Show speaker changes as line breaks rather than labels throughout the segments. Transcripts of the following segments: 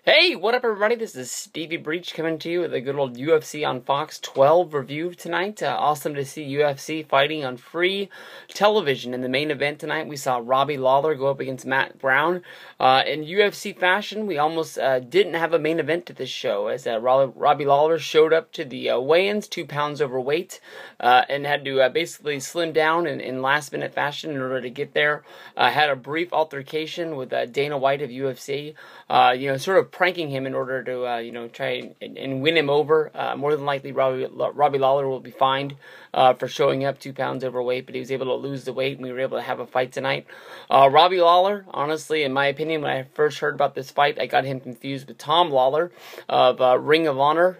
Hey, what up everybody? This is Stevie Breach coming to you with a good old UFC on Fox 12 review tonight. Awesome to see UFC fighting on free television. In the main event tonight, we saw Robbie Lawler go up against Matt Brown. In UFC fashion, we almost didn't have a main event to this show, as Robbie Lawler showed up to the weigh-ins, 2 pounds overweight, and had to basically slim down in last-minute fashion in order to get there. Had a brief altercation with Dana White of UFC, sort of pranking him in order to, try and win him over. More than likely, Robbie Lawler will be fined for showing up 2 pounds overweight, but he was able to lose the weight, and we were able to have a fight tonight. Robbie Lawler, honestly, in my opinion, when I first heard about this fight, I got him confused with Tom Lawler of Ring of Honor,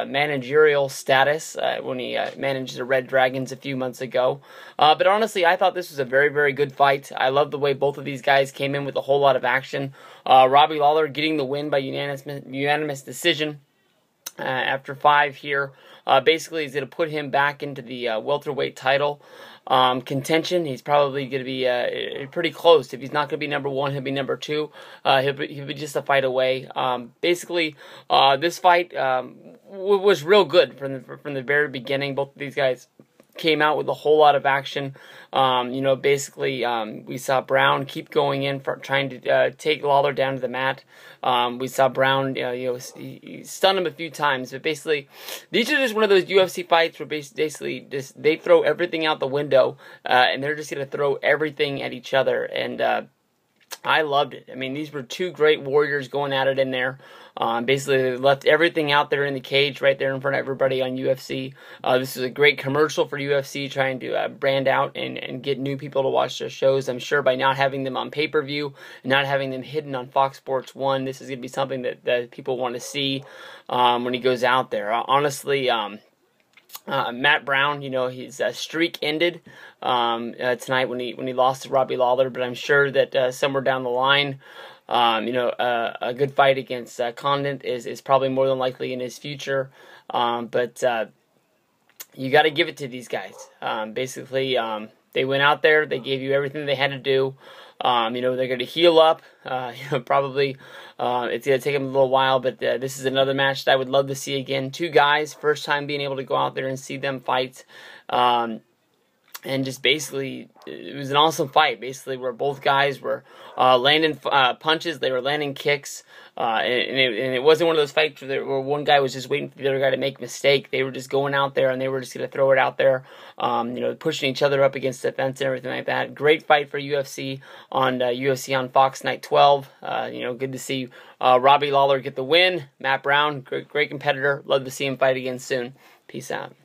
managerial status when he managed the Red Dragons a few months ago. But honestly, I thought this was a very, very good fight. I love the way both of these guys came in with a whole lot of action. Robbie Lawler getting the win by unanimous decision after 5 here. Basically, he's going to put him back into the welterweight title contention. He's probably going to be pretty close. If he's not going to be number 1, he'll be number 2. He'll be just a fight away. Basically, this fight was real good from the very beginning. Both of these guys came out with a whole lot of action. Basically, we saw Brown keep going in for trying to take Lawler down to the mat. We saw Brown, he stunned him a few times, but basically, these are just one of those UFC fights where basically they throw everything out the window, and they're just going to throw everything at each other, and I loved it. I mean, these were two great warriors going at it in there. Basically, they left everything out there in the cage right there in front of everybody on UFC. This is a great commercial for UFC, trying to brand out and get new people to watch their shows. I'm sure by not having them on pay-per-view and not having them hidden on Fox Sports 1, this is going to be something that people want to see when he goes out there. Honestly, Matt Brown, his streak ended tonight when he lost to Robbie Lawler, but I'm sure that somewhere down the line, a good fight against Condit is probably more than likely in his future. But you got to give it to these guys. Basically, they went out there, they gave you everything they had to do. They're going to heal up. Probably it's going to take them a little while, but this is another match that I would love to see again. 2 guys, first time being able to go out there and see them fight. And just basically, it was an awesome fight, basically, where both guys were landing punches, they were landing kicks, and it wasn't one of those fights where one guy was just waiting for the other guy to make a mistake. They were just going out there, and they were just going to throw it out there, pushing each other up against the fence and everything like that. Great fight for UFC on Fox Night 12. Good to see Robbie Lawler get the win. Matt Brown, great competitor. Love to see him fight again soon. Peace out.